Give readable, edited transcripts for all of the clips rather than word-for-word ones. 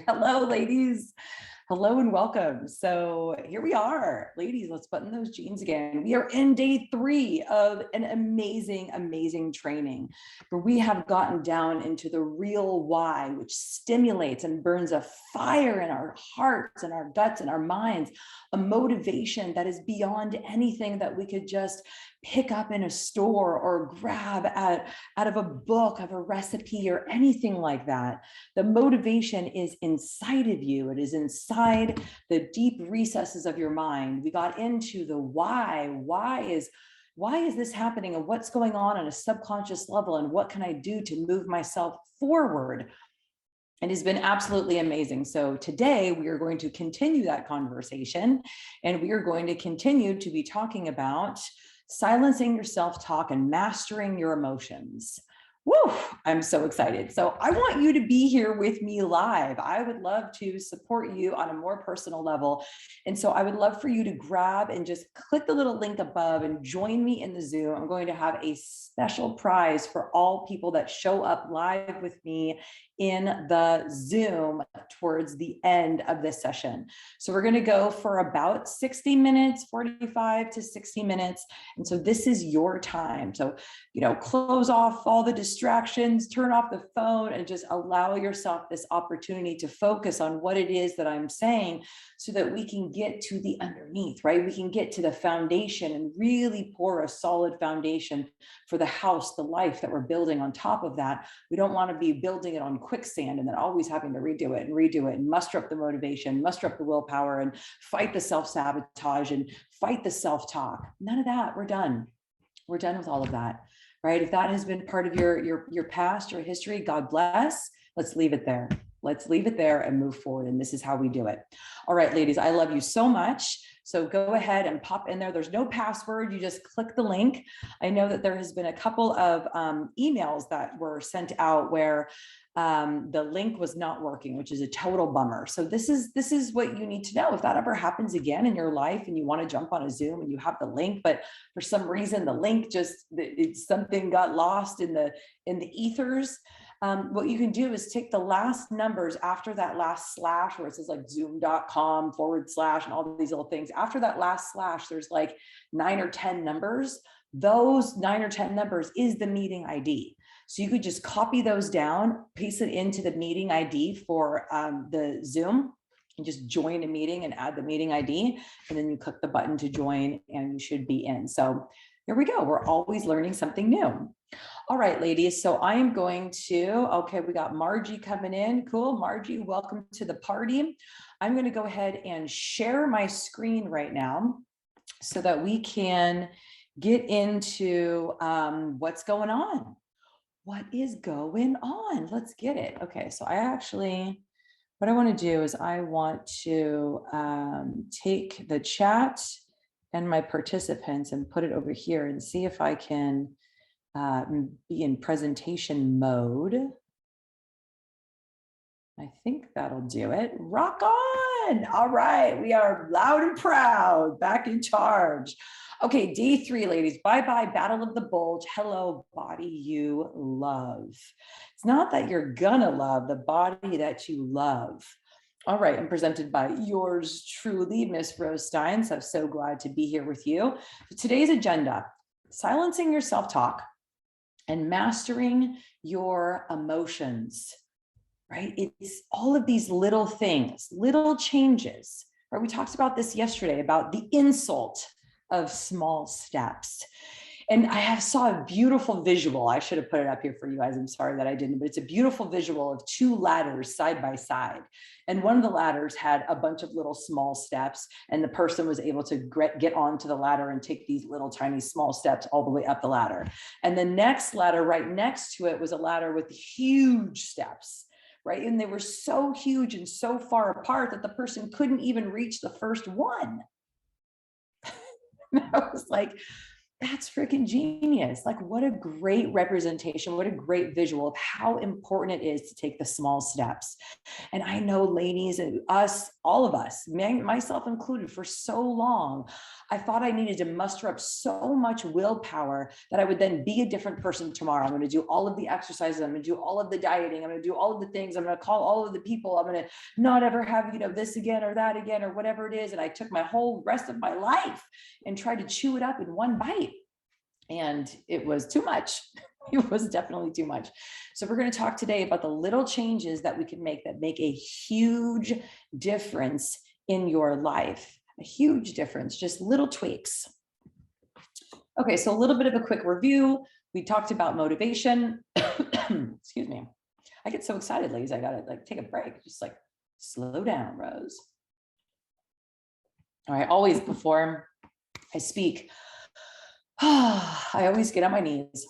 Hello, ladies. Hello and welcome. So here we are, ladies, let's button those jeans again. We are in day 3 of an amazing, amazing training where we have gotten down into the real why, which stimulates and burns a fire in our hearts and our guts and our minds, a motivation that is beyond anything that we could just pick up in a store or grab out of a book, of a recipe or anything like that. The motivation is inside of you. It is inside the deep recesses of your mind. We got into the why. Why is this happening, and what's going on a subconscious level, and what can I do to move myself forward? It has been absolutely amazing. So today we are going to continue that conversation, and we are going to continue to be talking about silencing your self-talk and mastering your emotions. Woo, I'm so excited. So I want you to be here with me live. I would love to support you on a more personal level. And so I would love for you to grab and just click the little link above and join me in the Zoom. I'm going to have a special prize for all people that show up live with me in the Zoom towards the end of this session. So we're going to go for about 60 minutes, 45 to 60 minutes. And so this is your time. So, close off all the distractions, turn off the phone, and just allow yourself this opportunity to focus on what it is that I'm saying, so that we can get to the underneath, right? We can get to the foundation and really pour a solid foundation for the house, the life that we're building on top of that. We don't want to be building it on quicksand and then always having to redo it and muster up the motivation, muster up the willpower, and fight the self-sabotage and fight the self-talk. None of that. We're done. We're done with all of that, right? If that has been part of your past, your history, God bless. Let's leave it there. Let's leave it there and move forward. And this is how we do it. All right, ladies, I love you so much. So go ahead and pop in there. There's no password. You just click the link. I know that there has been a couple of emails that were sent out where the link was not working, which is a total bummer. So this is what you need to know. If that ever happens again in your life and you want to jump on a Zoom and you have the link, but for some reason the link something got lost in the ethers. What you can do is take the last numbers after that last slash, where it says like zoom.com / and all these little things. After that last slash, there's like 9 or 10 numbers. Those 9 or 10 numbers is the meeting ID. So you could just copy those down, paste it into the meeting ID for the Zoom, and just join a meeting and add the meeting ID. And then you click the button to join and you should be in. So here we go. We're always learning something new. All right, ladies. So I am going to, okay, we got Margie coming in. Cool. Margie, welcome to the party. I'm going to go ahead and share my screen right now so that we can get into what's going on. What is going on? Let's get it. Okay, so what I want to do is I want to take the chat and my participants and put it over here and see if I can be in presentation mode. I think that'll do it. Rock on. All right, we are loud and proud, back in charge. Okay, day 3, ladies. Bye-bye, Battle of the Bulge. Hello, body you love. It's not that you're gonna love, the body that you love. All right, I'm presented by yours truly, Miss Rose Stein. So I'm so glad to be here with you. Today's agenda: silencing your self-talk and mastering your emotions, right? It's all of these little things, little changes, right? We talked about this yesterday, about the insult of small steps. And I saw a beautiful visual. I should have put it up here for you guys. I'm sorry that I didn't, but it's a beautiful visual of 2 ladders side by side. And one of the ladders had a bunch of little small steps, and the person was able to get onto the ladder and take these little tiny small steps all the way up the ladder. And the next ladder right next to it was a ladder with huge steps, right? And they were so huge and so far apart that the person couldn't even reach the first one. I was like, That's freaking genius. Like, what a great representation, what a great visual of how important it is to take the small steps. And I know, ladies, and us, all of us, myself included, for so long, I thought I needed to muster up so much willpower that I would then be a different person tomorrow. I'm going to do all of the exercises. I'm going to do all of the dieting. I'm going to do all of the things. I'm going to call all of the people. I'm going to not ever have, this again or that again or whatever it is. And I took my whole rest of my life and tried to chew it up in one bite. And it was too much. It was definitely too much. So we're going to talk today about the little changes that we can make that make a huge difference in your life. A huge difference, just little tweaks. Okay, so a little bit of a quick review. We talked about motivation. Excuse me. I get so excited, ladies. I gotta take a break. Just slow down, Rose. All right, always before I speak, I always get on my knees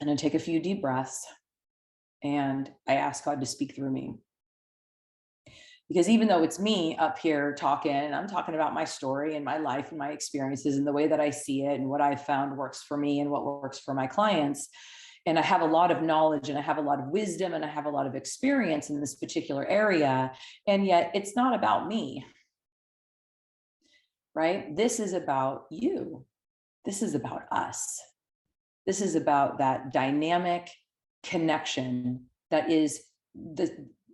and I take a few deep breaths and I ask God to speak through me. Because even though it's me up here talking, I'm talking about my story and my life and my experiences and the way that I see it and what I've found works for me and what works for my clients. And I have a lot of knowledge and I have a lot of wisdom and I have a lot of experience in this particular area. And yet it's not about me, right? This is about you. This is about us. This is about that dynamic connection that is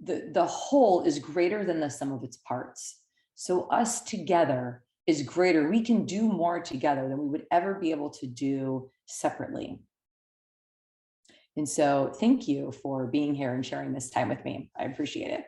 the whole is greater than the sum of its parts. So us together is greater. We can do more together than we would ever be able to do separately. And so thank you for being here and sharing this time with me. I appreciate it.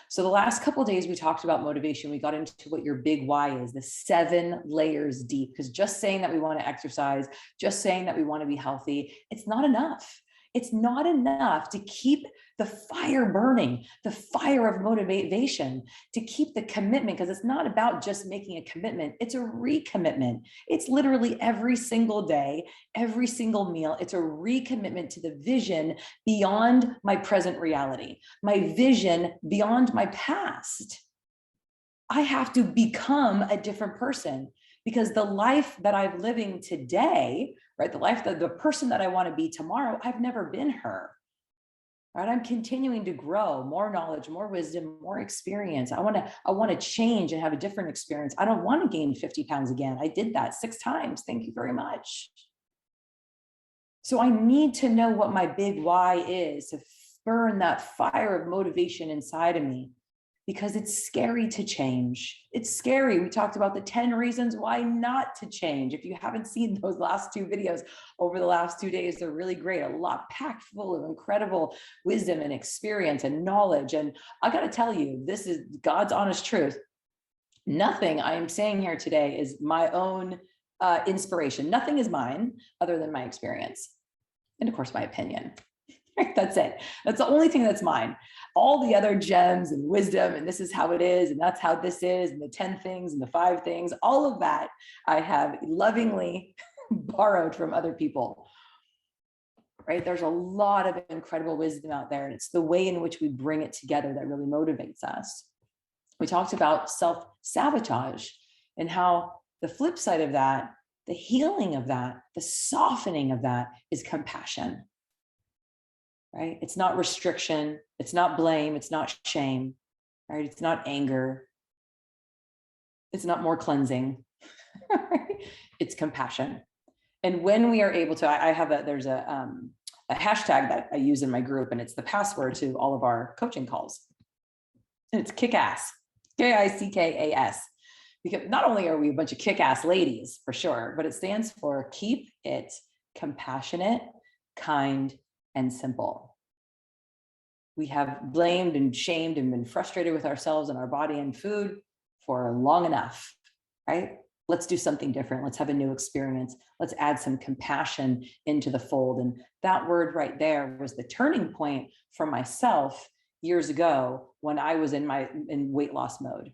So the last couple of days we talked about motivation. We got into what your big why is, the 7 layers deep, because just saying that we want to exercise, just saying that we want to be healthy, it's not enough. It's not enough to keep the fire burning, the fire of motivation, to keep the commitment, because it's not about just making a commitment. It's a recommitment. It's literally every single day, every single meal. It's a recommitment to the vision beyond my present reality, my vision beyond my past. I have to become a different person, because the life that I'm living today, right, the life that the person that I want to be tomorrow, I've never been her. Right? I'm continuing to grow, more knowledge, more wisdom, more experience. I want to change and have a different experience. I don't want to gain 50 pounds again. I did that 6 times. Thank you very much. So I need to know what my big why is, to burn that fire of motivation inside of me, because it's scary to change. It's scary. We talked about the 10 reasons why not to change. If you haven't seen those last 2 videos over the last 2 days, they're really great. A lot packed full of incredible wisdom and experience and knowledge. And I got to tell you, this is God's honest truth. Nothing I am saying here today is my own inspiration. Nothing is mine other than my experience. And of course, my opinion. That's it. That's the only thing that's mine. All the other gems and wisdom, and this is how it is, and that's how this is, and the 10 things and the 5 things, all of that I have lovingly borrowed from other people, right? There's a lot of incredible wisdom out there, and it's the way in which we bring it together that really motivates us. We talked about self-sabotage and how the flip side of that, the healing of that, the softening of that is compassion. Right? It's not restriction. It's not blame. It's not shame, right? It's not anger. It's not more cleansing. It's compassion. And when we are able to, there's a hashtag that I use in my group, and it's the password to all of our coaching calls. And it's kick-ass, K-I-C-K-A-S. Because not only are we a bunch of kick-ass ladies, for sure, but it stands for keep it compassionate, kind, and simple. We have blamed and shamed and been frustrated with ourselves and our body and food for long enough, right? Let's do something different. Let's have a new experience. Let's add some compassion into the fold. And that word right there was the turning point for myself years ago when I was in weight loss mode.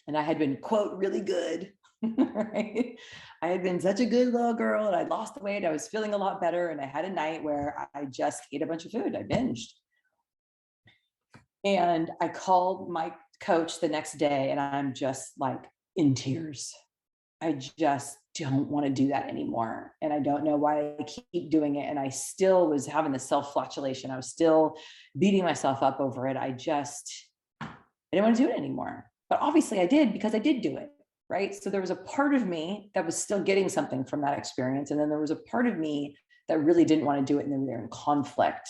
And I had been, quote, really good. Right? I had been such a good little girl and I lost the weight. I was feeling a lot better. And I had a night where I just ate a bunch of food. I binged. And I called my coach the next day and I'm just like in tears. I just don't want to do that anymore. And I don't know why I keep doing it. And I still was having the self-flagellation. I was still beating myself up over it. I didn't want to do it anymore. But obviously I did, because I did do it, right? So there was a part of me that was still getting something from that experience. And then there was a part of me that really didn't want to do it. And then they were in conflict.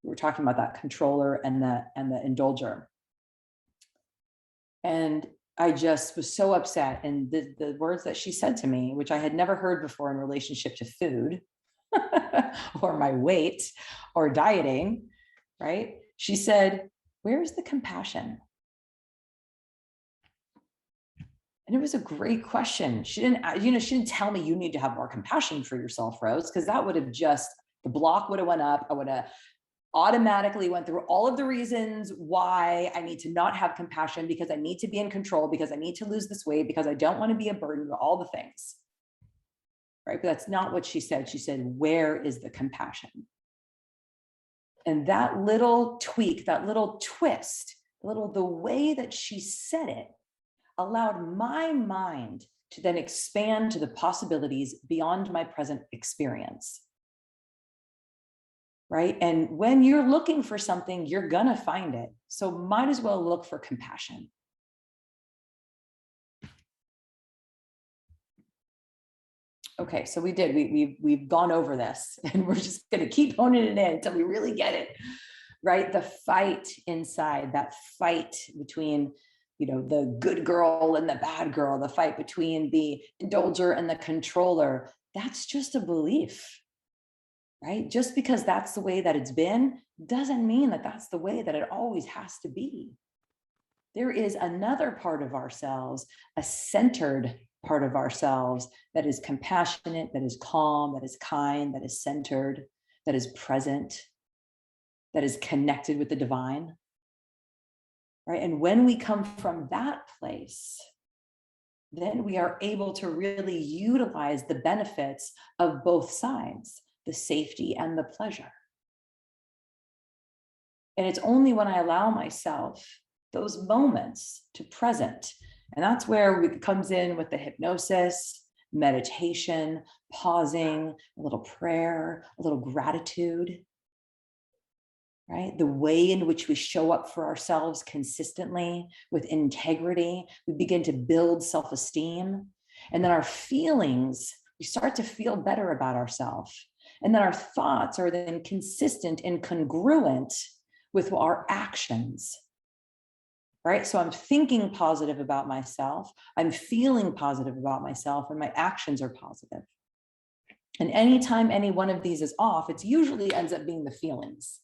We were talking about that controller and the indulger. And I just was so upset. And the words that she said to me, which I had never heard before in relationship to food or my weight or dieting, right? She said, "Where's the compassion?" And it was a great question. She didn't tell me you need to have more compassion for yourself, Rose, because that would have the block would have went up. I would have automatically went through all of the reasons why I need to not have compassion, because I need to be in control, because I need to lose this weight, because I don't want to be a burden, all the things, right? But that's not what she said. She said, "Where is the compassion?" And that little tweak, that little twist, the way that she said it allowed my mind to then expand to the possibilities beyond my present experience. Right? And when you're looking for something, you're gonna find it. So might as well look for compassion. Okay, so we've gone over this, and we're just gonna keep honing it in until we really get it, right? The fight inside, that fight between, the good girl and the bad girl, the fight between the indulger and the controller, that's just a belief. Right? Just because that's the way that it's been doesn't mean that that's the way that it always has to be. There is another part of ourselves, a centered part of ourselves, that is compassionate, that is calm, that is kind, that is centered, that is present, that is connected with the divine. Right? And when we come from that place, then we are able to really utilize the benefits of both sides, the safety and the pleasure. And it's only when I allow myself those moments to present, and that's where it comes in with the hypnosis, meditation, pausing, a little prayer, a little gratitude, right? The way in which we show up for ourselves consistently with integrity, we begin to build self-esteem. And then our feelings, we start to feel better about ourselves. And then our thoughts are then consistent and congruent with our actions, right? So I'm thinking positive about myself, I'm feeling positive about myself, and my actions are positive. And anytime any one of these is off, it usually ends up being the feelings,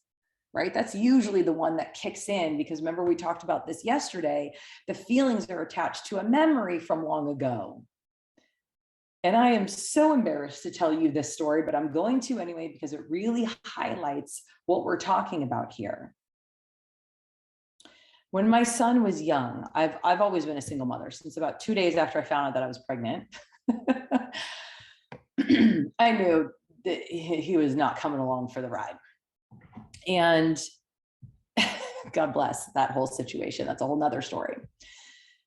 right? That's usually the one that kicks in, because remember we talked about this yesterday, the feelings are attached to a memory from long ago. And I am so embarrassed to tell you this story, but I'm going to anyway, because it really highlights what we're talking about here. When my son was young, I've always been a single mother since about 2 days after I found out that I was pregnant. I knew that he was not coming along for the ride. And God bless that whole situation. That's a whole nother story.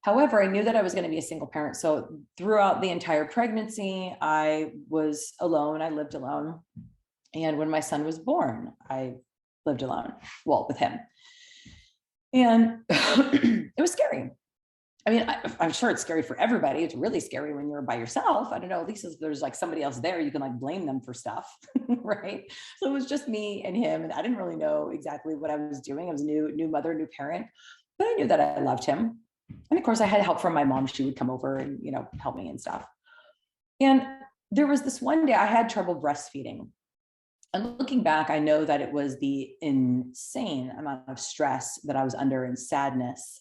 However, I knew that I was going to be a single parent. So throughout the entire pregnancy, I was alone. I lived alone. And when my son was born, I lived alone, well, with him. And it was scary. I mean, I'm sure it's scary for everybody. It's really scary when you're by yourself. I don't know, at least if there's like somebody else there, you can like blame them for stuff, right? So it was just me and him. And I didn't really know exactly what I was doing. I was a new mother, new parent, but I knew that I loved him. And of course I had help from my mom. She would come over and, help me and stuff. And there was this one day I had trouble breastfeeding. And looking back, I know that it was the insane amount of stress that I was under and sadness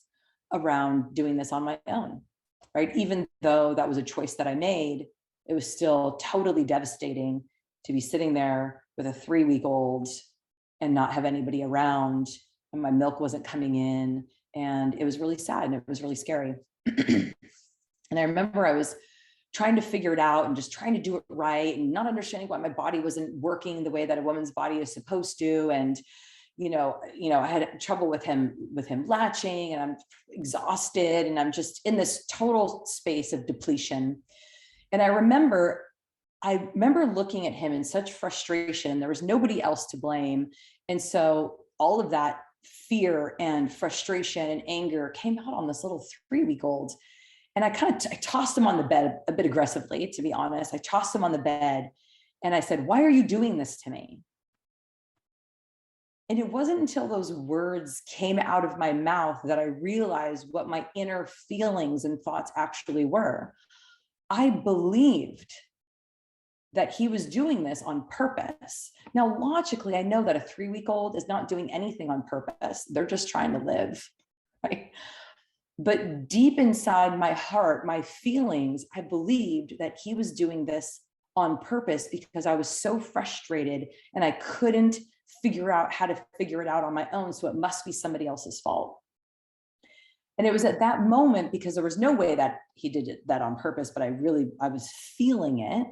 around doing this on my own, right? Even though that was a choice that I made, it was still totally devastating to be sitting there with a 3-week-old and not have anybody around, and my milk wasn't coming in. And it was really sad and it was really scary. And I remember I was trying to figure it out and just trying to do it right and not understanding why my body wasn't working the way that a woman's body is supposed to. And, I had trouble with him latching, and I'm exhausted, and I'm just in this total space of depletion. And I remember looking at him in such frustration. There was nobody else to blame. And so all of that fear and frustration and anger came out on this little 3-week-old. And I tossed him on the bed a bit aggressively, to be honest. I tossed him on the bed and I said, "Why are you doing this to me?" And it wasn't until those words came out of my mouth that I realized what my inner feelings and thoughts actually were. I believed that he was doing this on purpose. Now, logically, I know that a 3-week-old is not doing anything on purpose. They're just trying to live, right? But deep inside my heart, my feelings, I believed that he was doing this on purpose because I was so frustrated and I couldn't figure out how to figure it out on my own. So it must be somebody else's fault. And it was at that moment, because there was no way that he did that on purpose, but I was feeling it,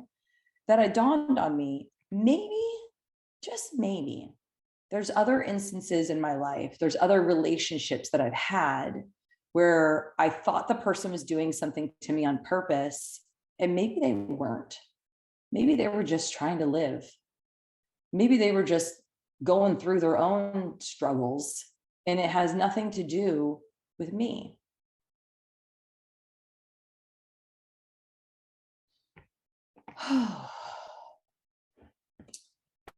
that it dawned on me, maybe, just maybe, there's other instances in my life, there's other relationships that I've had where I thought the person was doing something to me on purpose, and maybe they weren't. Maybe they were just trying to live. Maybe they were just going through their own struggles, and it has nothing to do with me.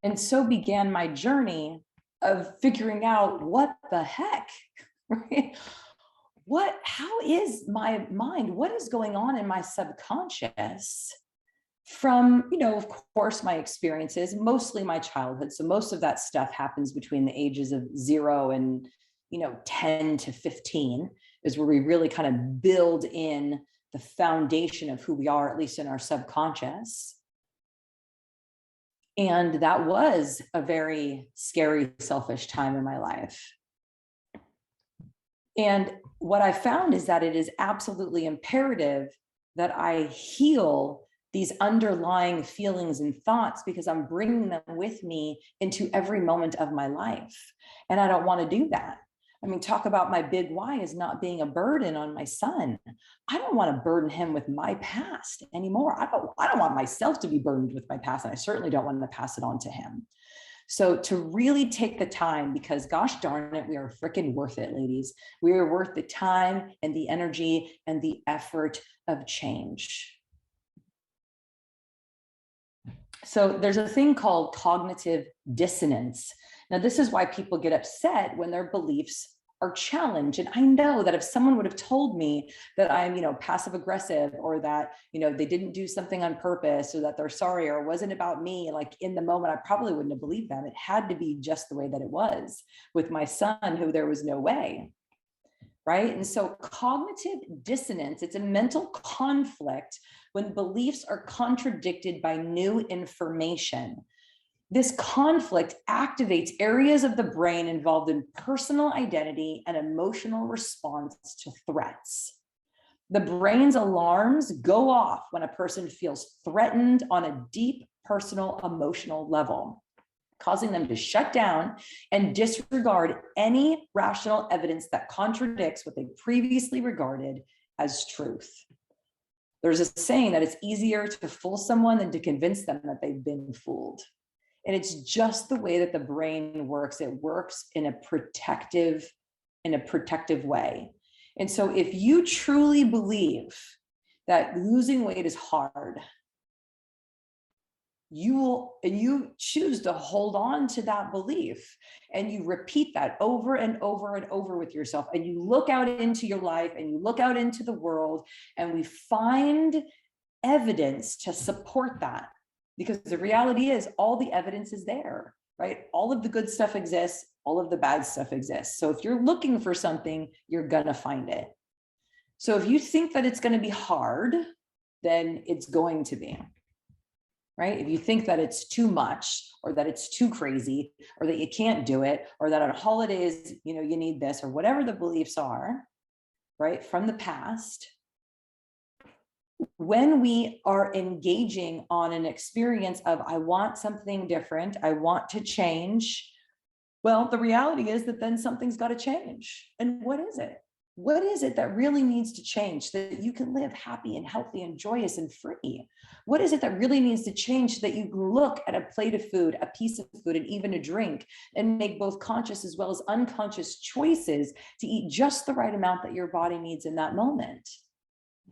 And so began my journey of figuring out what the heck, right? How is my mind? What is going on in my subconscious from, of course, my experiences, mostly my childhood. So most of that stuff happens between the ages of 0 and, 10 to 15 is where we really kind of build in the foundation of who we are, at least in our subconscious. And that was a very scary, selfish time in my life. And what I found is that it is absolutely imperative that I heal these underlying feelings and thoughts, because I'm bringing them with me into every moment of my life. And I don't want to do that. I mean, talk about my big why is not being a burden on my son. I don't want to burden him with my past anymore. I don't want myself to be burdened with my past, and I certainly don't want to pass it on to him. So to really take the time, because gosh darn it, we are freaking worth it, ladies. We are worth the time and the energy and the effort of change. So there's a thing called cognitive dissonance. Now, this is why people get upset when their beliefs are challenged. And I know that if someone would have told me that I'm, passive aggressive, or that, they didn't do something on purpose, or that they're sorry, or it wasn't about me, like in the moment, I probably wouldn't have believed them. It had to be just the way that it was with my son, who there was no way. Right? And so cognitive dissonance, it's a mental conflict when beliefs are contradicted by new information. This conflict activates areas of the brain involved in personal identity and emotional response to threats. The brain's alarms go off when a person feels threatened on a deep personal emotional level, causing them to shut down and disregard any rational evidence that contradicts what they previously regarded as truth. There's a saying that it's easier to fool someone than to convince them that they've been fooled. And it's just the way that the brain works. It works in a protective way. And so if you truly believe that losing weight is hard, you choose to hold on to that belief, and you repeat that over and over and over with yourself, and you look out into your life and you look out into the world, and we find evidence to support that, because the reality is all the evidence is there, right? All of the good stuff exists, all of the bad stuff exists. So if you're looking for something, you're gonna find it. So if you think that it's going to be hard, then it's going to be. Right? If you think that it's too much, or that it's too crazy, or that you can't do it, or that on holidays, you need this, or whatever the beliefs are, right, from the past, when we are engaging on an experience of, I want something different, I want to change, well, the reality is that then something's got to change. And what is it? What is it that really needs to change so that you can live happy and healthy and joyous and free? What is it that really needs to change so that you look at a plate of food, a piece of food, and even a drink and make both conscious as well as unconscious choices to eat just the right amount that your body needs in that moment?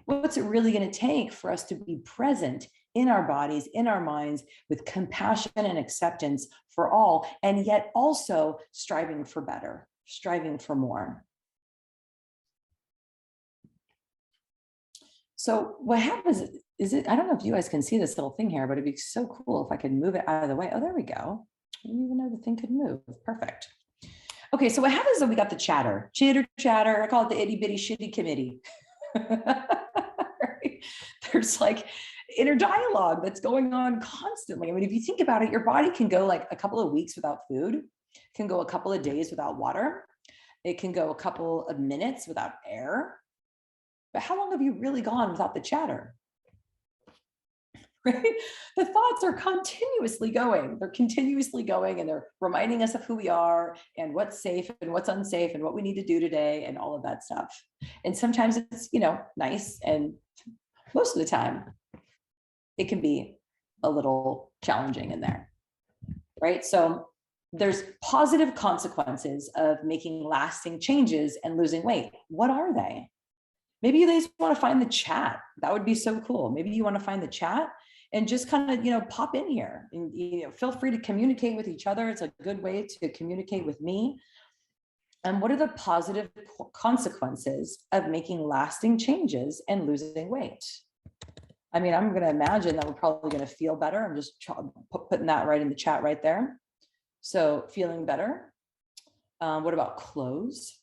What's it really going to take for us to be present in our bodies, in our minds, with compassion and acceptance for all, and yet also striving for better, striving for more? So what happens is I don't know if you guys can see this little thing here, but it'd be so cool if I could move it out of the way. Oh, there we go. I didn't even know the thing could move. Perfect. Okay, so what happens is we got the chatter. Chatter. I call it the itty bitty shitty committee. Right? There's like inner dialogue that's going on constantly. I mean, if you think about it, your body can go like a couple of weeks without food, can go a couple of days without water. It can go a couple of minutes without air. But how long have you really gone without the chatter? Right? The thoughts are continuously going. They're continuously going, and they're reminding us of who we are and what's safe and what's unsafe and what we need to do today and all of that stuff. And sometimes it's, nice. And most of the time it can be a little challenging in there, right? So there's positive consequences of making lasting changes and losing weight. What are they? Maybe you guys want to find the chat. That would be so cool. Maybe you want to find the chat and just kind of, pop in here and, feel free to communicate with each other. It's a good way to communicate with me. And what are the positive consequences of making lasting changes and losing weight? I mean, I'm going to imagine that we're probably going to feel better. I'm just putting that right in the chat right there. So feeling better. What about clothes?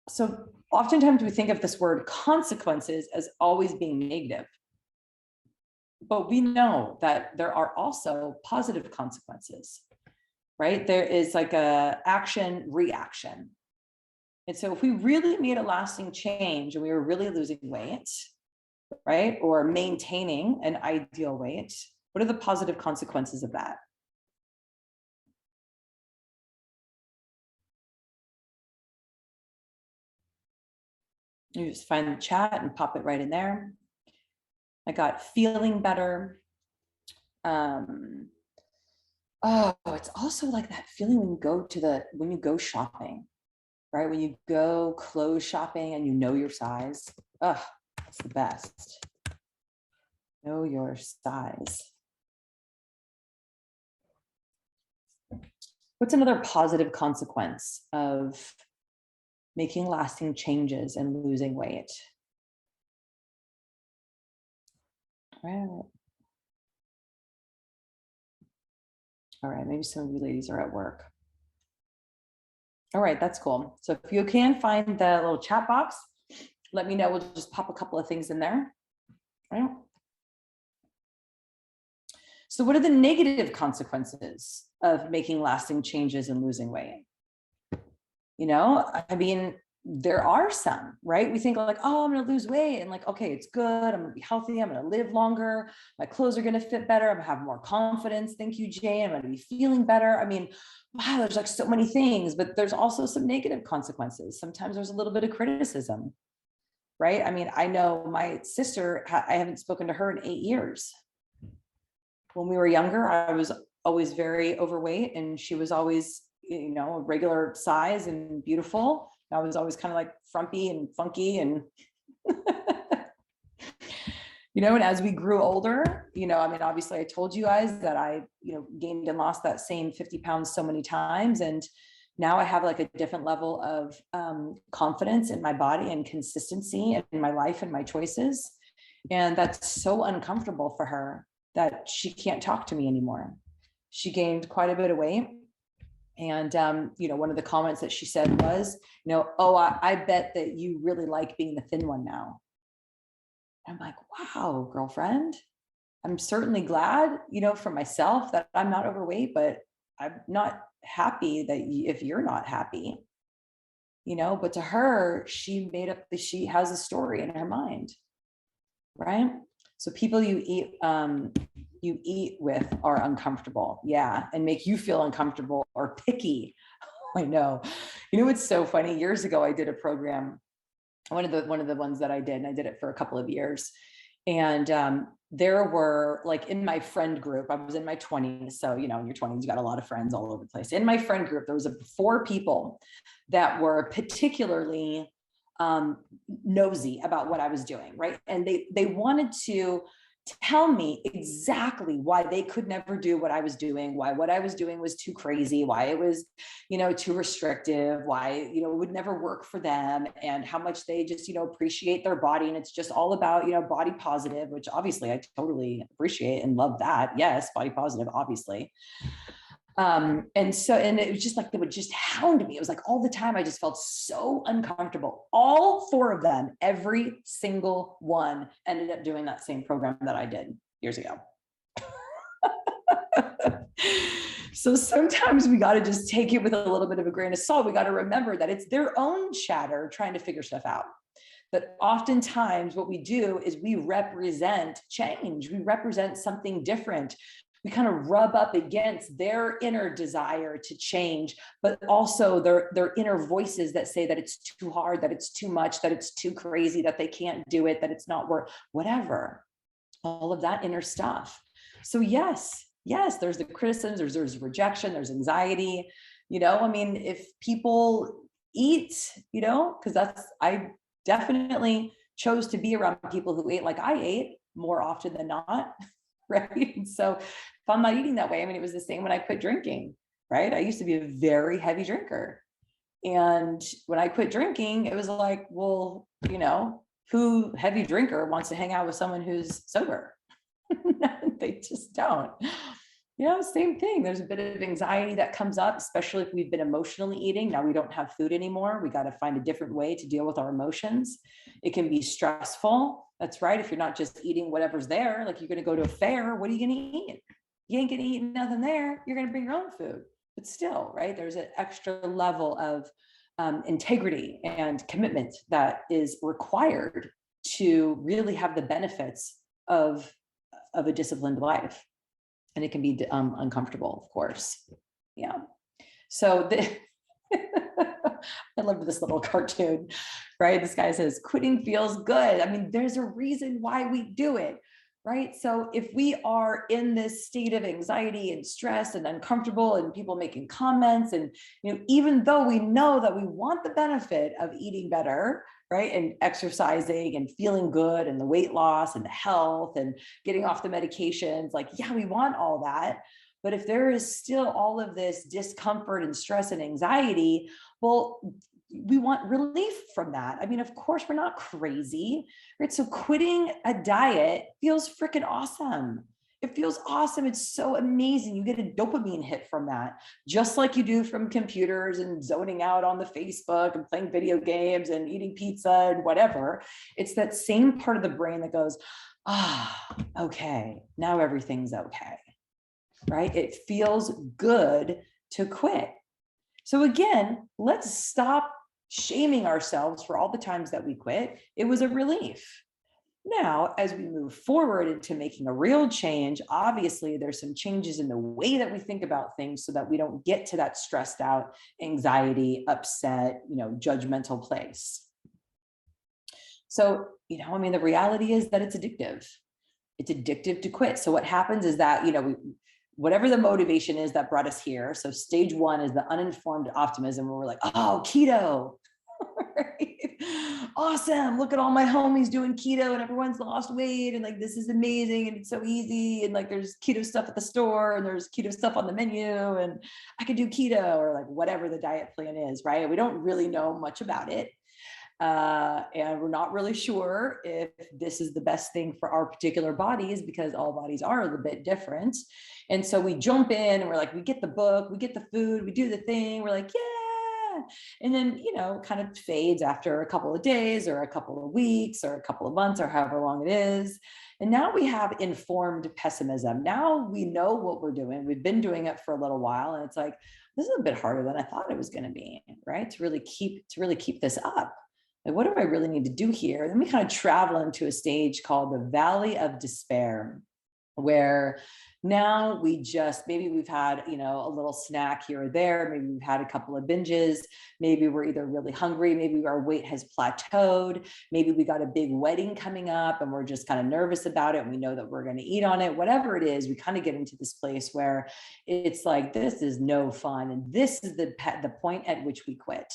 So oftentimes we think of this word consequences as always being negative, but we know that there are also positive consequences, right? There is like a action reaction. And so if we really made a lasting change and we were really losing weight, right, or maintaining an ideal weight, what are the positive consequences of that? You just find the chat and pop it right in there. I got feeling better. Oh, it's also like that feeling when you go shopping, right? When you go clothes shopping and you know your size. Oh, it's the best. Know your size. What's another positive consequence of making lasting changes and losing weight? All right, maybe some of you ladies are at work. All right, that's cool. So if you can find the little chat box, let me know. We'll just pop a couple of things in there. Right? So what are the negative consequences of making lasting changes and losing weight? I mean, there are some, right? We think like, oh, I'm going to lose weight and like, okay, it's good. I'm going to be healthy. I'm going to live longer. My clothes are going to fit better. I'm going to have more confidence. Thank you, Jane. I'm going to be feeling better. I mean, wow, there's like so many things, but there's also some negative consequences. Sometimes there's a little bit of criticism, right? I mean, I know my sister, I haven't spoken to her in 8 years. When we were younger, I was always very overweight and she was always, a regular size and beautiful. I was always kind of like frumpy and funky and, and as we grew older, I mean, obviously I told you guys that I, gained and lost that same 50 pounds so many times. And now I have like a different level of confidence in my body and consistency in my life and my choices. And that's so uncomfortable for her that she can't talk to me anymore. She gained quite a bit of weight. And, one of the comments that she said was, oh, I bet that you really like being the thin one now. I'm like, wow, girlfriend, I'm certainly glad, for myself that I'm not overweight, but I'm not happy that if you're not happy, but to her, she has a story in her mind, right? So people you eat with are uncomfortable, yeah, and make you feel uncomfortable or picky I know. You know, it's so funny. Years ago, I did a program, one of the ones that I did, and I did it for a couple of years. And there were, like, in my friend group, I was in my 20s. So, you know, in your 20s, you got a lot of friends all over the place. In my friend group, there was 4 people that were particularly nosy about what I was doing, right? And they wanted to tell me exactly why they could never do what I was doing, why what I was doing was too crazy, why it was, you know, too restrictive, why, you know, it would never work for them, and how much they just, you know, appreciate their body. And it's just all about, you know, body positive, which obviously I totally appreciate and love that. Yes, body positive, obviously. And it was just like, they would just hound me. It was like all the time. I just felt so uncomfortable. All 4 of them, every single one, ended up doing that same program that I did years ago. So sometimes we got to just take it with a little bit of a grain of salt. We got to remember that it's their own chatter trying to figure stuff out. But oftentimes what we do is we represent change. We represent something different. We kind of rub up against their inner desire to change, but also their inner voices that say that it's too hard, that it's too much, that it's too crazy, that they can't do it, that it's not worth, whatever, all of that inner stuff. So yes, there's the criticisms, there's rejection, there's anxiety. You know, I mean, if people eat, you know, because I definitely chose to be around people who ate like I ate more often than not. Right. And so if I'm not eating that way, I mean, it was the same when I quit drinking, right? I used to be a very heavy drinker. And when I quit drinking, it was like, well, you know, who heavy drinker wants to hang out with someone who's sober? They just don't. You know, same thing. There's a bit of anxiety that comes up, especially if we've been emotionally eating. Now we don't have food anymore. We got to find a different way to deal with our emotions. It can be stressful. That's right. If you're not just eating whatever's there, like you're going to go to a fair, what are you going to eat? You ain't going to eat nothing there. You're going to bring your own food. But still, right, there's an extra level of integrity and commitment that is required to really have the benefits of a disciplined life. And it can be uncomfortable, of course. Yeah. So I love this little cartoon, right? This guy says, quitting feels good. I mean, there's a reason why we do it, right? So if we are in this state of anxiety and stress and uncomfortable and people making comments, and, you know, even though we know that we want the benefit of eating better, right, and exercising and feeling good and the weight loss and the health and getting off the medications, like, yeah, we want all that. But if there is still all of this discomfort and stress and anxiety, well, we want relief from that. I mean, of course, we're not crazy, right? So quitting a diet feels freaking awesome. It feels awesome. It's so amazing. You get a dopamine hit from that, just like you do from computers and zoning out on the Facebook and playing video games and eating pizza and whatever. It's that same part of the brain that goes, okay, now everything's okay, right? It feels good to quit. So again, let's stop shaming ourselves for all the times that we quit. It was a relief. Now, as we move forward into making a real change, obviously there's some changes in the way that we think about things so that we don't get to that stressed out, anxiety, upset, you know, judgmental place. So, you know, I mean, the reality is that it's addictive. It's addictive to quit. So what happens is that, you know, whatever the motivation is that brought us here. So stage 1 is the uninformed optimism where we're like, oh, keto. Right? Awesome. Look at all my homies doing keto and everyone's lost weight. And like, this is amazing. And it's so easy. And like, there's keto stuff at the store and there's keto stuff on the menu and I could do keto or like whatever the diet plan is, right? We don't really know much about it. And we're not really sure if this is the best thing for our particular bodies because all bodies are a little bit different. And so we jump in and we're like, we get the book, we get the food, we do the thing. We're like, yeah. And then, you know, kind of fades after a couple of days or a couple of weeks or a couple of months or however long it is. And now we have informed pessimism. Now we know what we're doing. We've been doing it for a little while. And it's like, this is a bit harder than I thought it was going to be, right? To really keep this up. Like, what do I really need to do here? Then we kind of travel into a stage called the Valley of Despair, where Now we just, maybe we've had, you know, a little snack here or there. Maybe we've had a couple of binges. Maybe we're either really hungry. Maybe our weight has plateaued. Maybe we got a big wedding coming up and we're just kind of nervous about it. And we know that we're going to eat on it. Whatever it is, we kind of get into this place where it's like, this is no fun. And this is the point at which we quit.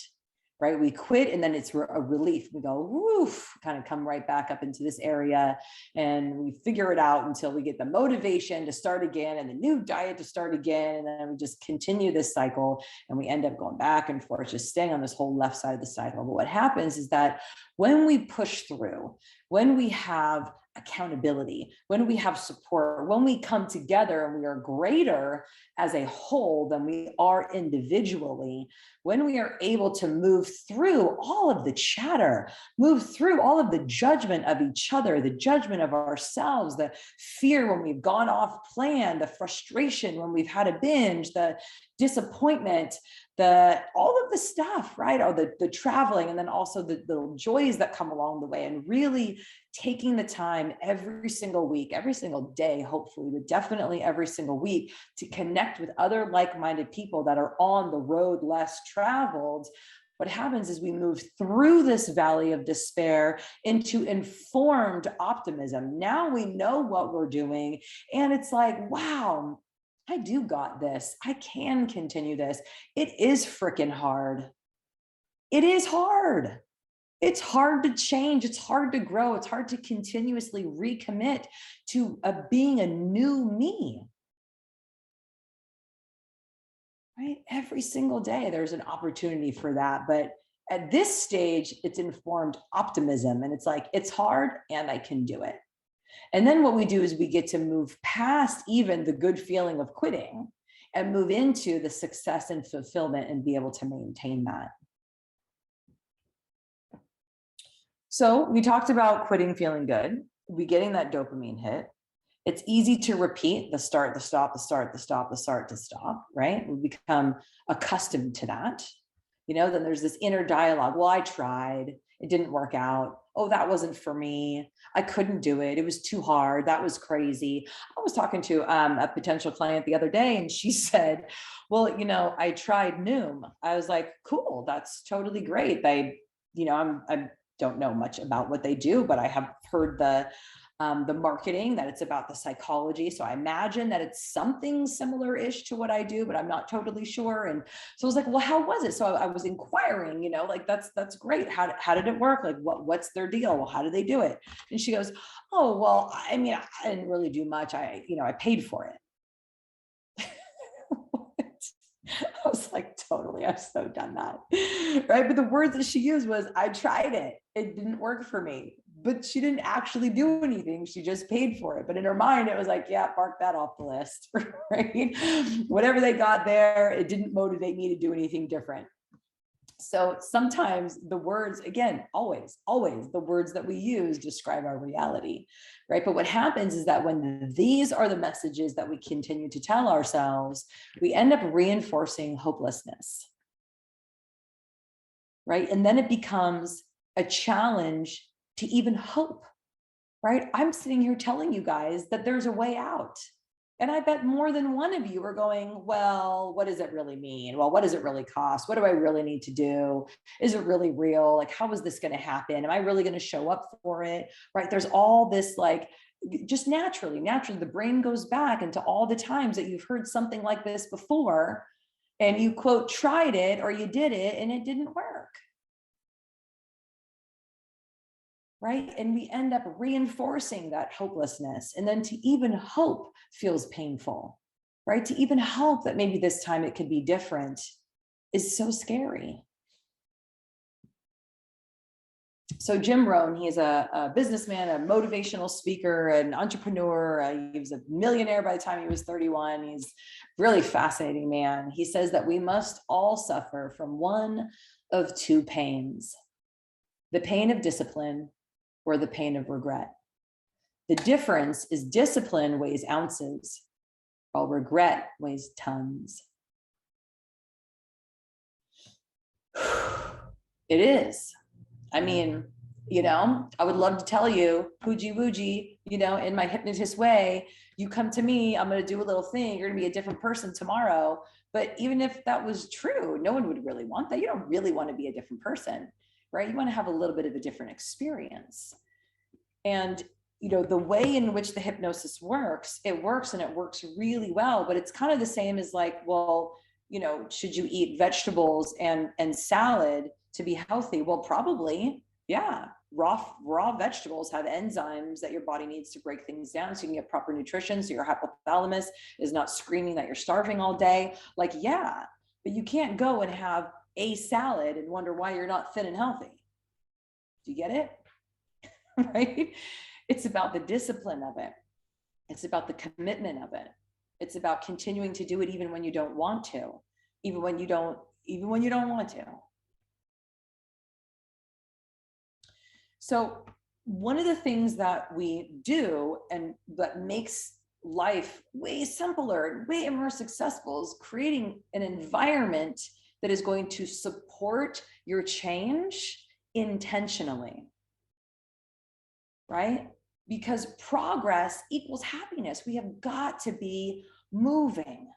Right? We quit and then it's a relief. We go, woof, kind of come right back up into this area and we figure it out until we get the motivation to start again and the new diet to start again. And then we just continue this cycle and we end up going back and forth, just staying on this whole left side of the cycle. But what happens is that when we push through, when we have accountability, when we have support, when we come together and we are greater as a whole than we are individually, when we are able to move through all of the chatter, move through all of the judgment of each other, the judgment of ourselves, the fear when we've gone off plan, the frustration when we've had a binge, the disappointment, all of the stuff, right? Or the traveling, and then also the little joys that come along the way, and really taking the time every single week, every single day, hopefully, but definitely every single week, to connect with other like-minded people that are on the road less traveled. What happens is we move through this valley of despair into informed optimism. Now we know what we're doing, and it's like, wow, I do got this. I can continue this. It is freaking hard. It is hard. It's hard to change. It's hard to grow. It's hard to continuously recommit to being a new me. Right? Every single day, there's an opportunity for that. But at this stage, it's informed optimism. And it's like, it's hard and I can do it. And then what we do is we get to move past even the good feeling of quitting and move into the success and fulfillment and be able to maintain that. So we talked about quitting feeling good, we getting that dopamine hit. It's easy to repeat the start, the stop, the start, the stop, the start, to stop, right? We become accustomed to that. You know, then there's this inner dialogue. Well, I tried, it didn't work out. Oh, that wasn't for me. I couldn't do it. It was too hard. That was crazy. I was talking to a potential client the other day and she said, well, you know, I tried Noom. I was like, cool, that's totally great. I don't know much about what they do, but I have heard the marketing, that it's about the psychology. So I imagine that it's something similar-ish to what I do, but I'm not totally sure. And so I was like, well, how was it? So I was inquiring, you know, like, that's great. How did it work? Like, what's their deal? Well, how do they do it? And she goes, oh, well, I mean, I didn't really do much. I paid for it. I was like, totally, I've so done that, right? But the words that she used was, I tried it. It didn't work for me. But she didn't actually do anything. She just paid for it. But in her mind, it was like, yeah, mark that off the list, right? Whatever they got there, it didn't motivate me to do anything different. So sometimes the words, again, always the words that we use describe our reality, right? But what happens is that when these are the messages that we continue to tell ourselves, we end up reinforcing hopelessness, right? And then it becomes a challenge to even hope, right? I'm sitting here telling you guys that there's a way out. And I bet more than one of you are going, well, what does it really mean? Well, what does it really cost? What do I really need to do? Is it really real? Like, how is this going to happen? Am I really going to show up for it? Right? There's all this, like, just naturally, the brain goes back into all the times that you've heard something like this before and you quote, tried it or you did it and it didn't work. Right? And we end up reinforcing that hopelessness. And then to even hope feels painful, right? To even hope that maybe this time it could be different is so scary. So Jim Rohn, he's a businessman, a motivational speaker, an entrepreneur. He was a millionaire by the time he was 31. He's a really fascinating man. He says that we must all suffer from one of two pains: the pain of discipline or the pain of regret. The difference is discipline weighs ounces, while regret weighs tons. It is. I mean, I would love to tell you, pooji wooji, in my hypnotist way, you come to me, I'm going to do a little thing, you're going to be a different person tomorrow. But even if that was true, no one would really want that. You don't really want to be a different person, right? You want to have a little bit of a different experience. And, the way in which the hypnosis works, it works and it works really well, but it's kind of the same as like, well, should you eat vegetables and salad to be healthy? Well, probably, yeah. Raw vegetables have enzymes that your body needs to break things down so you can get proper nutrition, so your hypothalamus is not screaming that you're starving all day. Like, yeah, but you can't go and have a salad and wonder why you're not fit and healthy. Do you get it? Right? It's about the discipline of it. It's about the commitment of it. It's about continuing to do it even when you don't want to, even when you don't want to. So one of the things that we do and that makes life way simpler and way more successful is creating an environment that is going to support your change intentionally, right? Because progress equals happiness. We have got to be moving.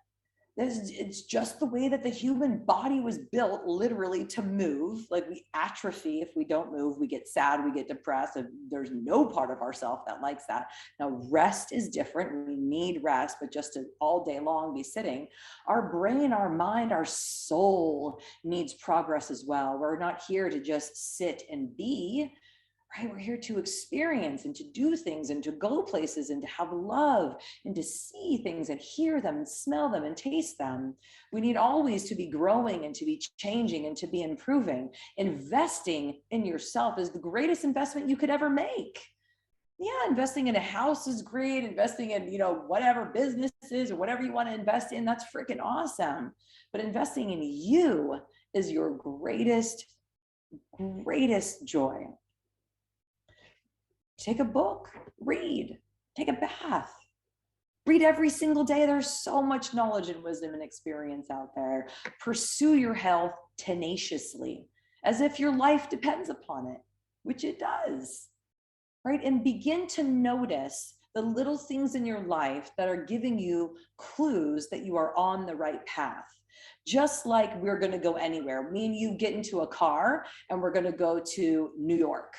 It's just the way that the human body was built, literally, to move. Like, we atrophy if we don't move. We get sad, we get depressed, and there's no part of ourselves that likes that. Now, rest is different. We need rest, but just to all day long be sitting. Our brain, our mind, our soul needs progress as well. We're not here to just sit and be. Right? We're here to experience and to do things and to go places and to have love and to see things and hear them and smell them and taste them. We need always to be growing and to be changing and to be improving. Investing in yourself is the greatest investment you could ever make. Yeah, investing in a house is great. Investing in, whatever businesses or whatever you want to invest in, that's freaking awesome. But investing in you is your greatest joy. Take a book, read, take a bath, read every single day. There's so much knowledge and wisdom and experience out there. Pursue your health tenaciously, as if your life depends upon it, which it does, right? And begin to notice the little things in your life that are giving you clues that you are on the right path. Just like we're going to go anywhere. Me and you get into a car and we're going to go to New York.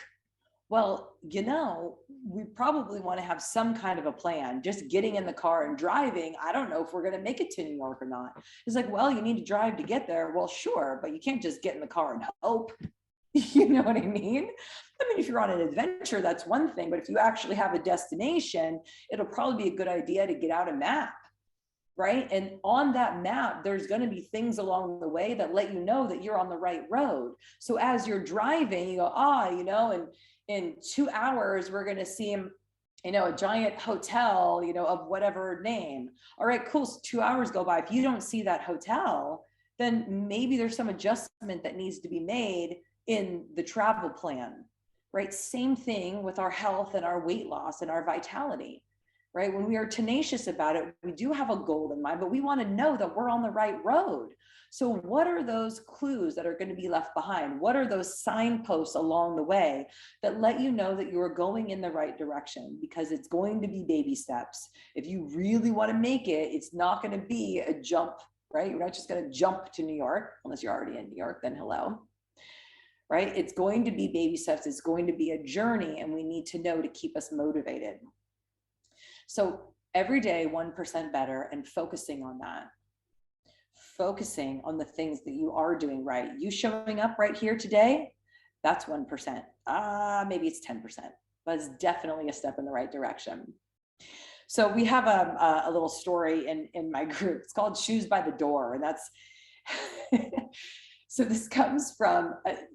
Well, we probably want to have some kind of a plan. Just getting in the car and driving, I don't know if we're going to make it to New York or not. It's like, well, you need to drive to get there. Well, sure, but you can't just get in the car and hope. You know what I mean? I mean, if you're on an adventure, that's one thing. But if you actually have a destination, it'll probably be a good idea to get out a map. Right? And on that map, there's going to be things along the way that let you know that you're on the right road. So as you're driving, you go, and in 2 hours, we're going to see a giant hotel, of whatever name. All right, cool. So 2 hours go by. If you don't see that hotel, then maybe there's some adjustment that needs to be made in the travel plan, right? Same thing with our health and our weight loss and our vitality. Right? When we are tenacious about it, we do have a goal in mind, but we want to know that we're on the right road. So what are those clues that are going to be left behind? What are those signposts along the way that let you know that you are going in the right direction? Because it's going to be baby steps. If you really want to make it, it's not going to be a jump, right? You're not just going to jump to New York, unless you're already in New York, then hello. Right? It's going to be baby steps. It's going to be a journey, and we need to know to keep us motivated. So every day, 1% better, and focusing on that. Focusing on the things that you are doing right. You showing up right here today, that's 1%. Maybe it's 10%, but it's definitely a step in the right direction. So we have a little story in my group. It's called Shoes by the Door. And that's, so this comes from,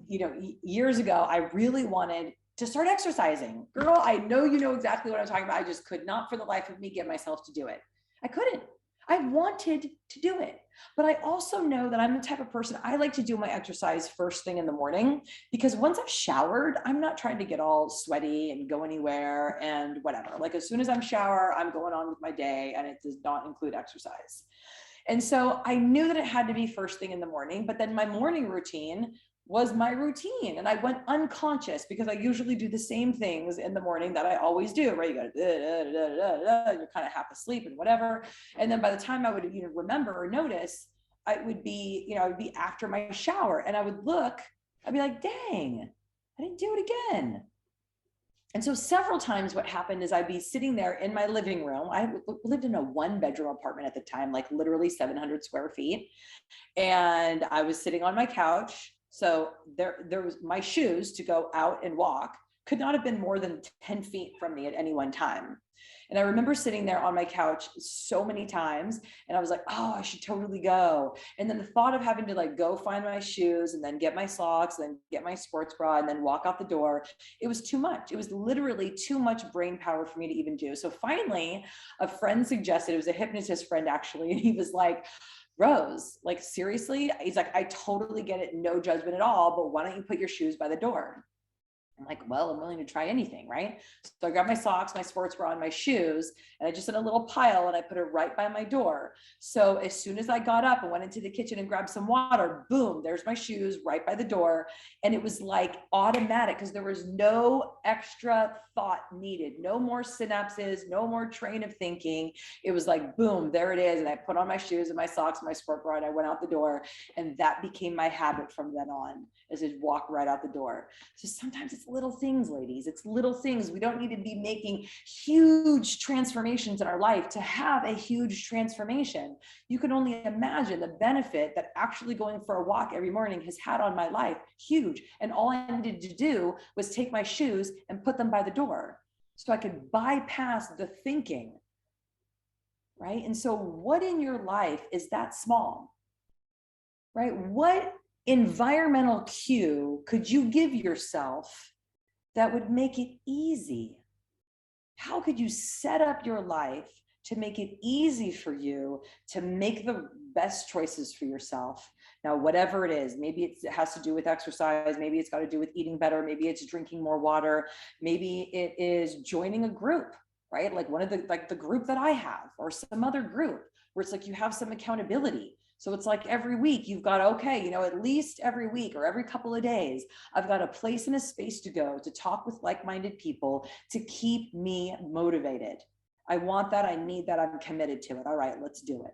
years ago, I really wanted to start exercising. Girl, I know you know exactly what I'm talking about. I just could not for the life of me get myself to do it. I couldn't. I wanted to do it. But I also know that I'm the type of person, I like to do my exercise first thing in the morning, because once I've showered, I'm not trying to get all sweaty and go anywhere and whatever. Like, as soon as I'm shower, I'm going on with my day, and it does not include exercise. And so I knew that it had to be first thing in the morning, but then my morning routine was my routine. And I went unconscious because I usually do the same things in the morning that I always do, right? You go, you're kind of half asleep and whatever. And then by the time I would remember or notice, I would be after my shower, and I would look, I'd be like, dang, I didn't do it again. And so several times what happened is I'd be sitting there in my living room. I lived in a 1-bedroom apartment at the time, like literally 700 square feet. And I was sitting on my couch. So there was my shoes to go out and walk could not have been more than 10 feet from me at any one time. And I remember sitting there on my couch so many times, and I was like, oh, I should totally go. And then the thought of having to like go find my shoes and then get my socks, and then get my sports bra and then walk out the door, it was too much. It was literally too much brain power for me to even do. So finally, a friend suggested, it was a hypnotist friend actually, and he was like, Rose, like seriously? He's like, I totally get it, no judgment at all, but why don't you put your shoes by the door? I'm like, well, I'm willing to try anything, right? So I grabbed my socks, my sports bra, and my shoes, and I just had a little pile and I put it right by my door. So as soon as I got up and went into the kitchen and grabbed some water, boom, there's my shoes right by the door. And it was like automatic because there was no extra thought needed, no more synapses, no more train of thinking. It was like, boom, there it is. And I put on my shoes and my socks, and my sport bra, and I went out the door. And that became my habit from then on, is to walk right out the door. So sometimes it's little things, ladies. It's little things. We don't need to be making huge transformations in our life to have a huge transformation. You can only imagine the benefit that actually going for a walk every morning has had on my life. Huge. And all I needed to do was take my shoes and put them by the door so I could bypass the thinking, right? And so what in your life is that small, right? What environmental cue could you give yourself that would make it easy? How could you set up your life to make it easy for you to make the best choices for yourself? Now, whatever it is, maybe it has to do with exercise, maybe it's got to do with eating better, maybe it's drinking more water, maybe it is joining a group, right? Like one of the group that I have, or some other group where it's like you have some accountability. So it's like every week you've got, okay, at least every week or every couple of days, I've got a place and a space to go to talk with like-minded people to keep me motivated. I want that. I need that. I'm committed to it. All right, let's do it.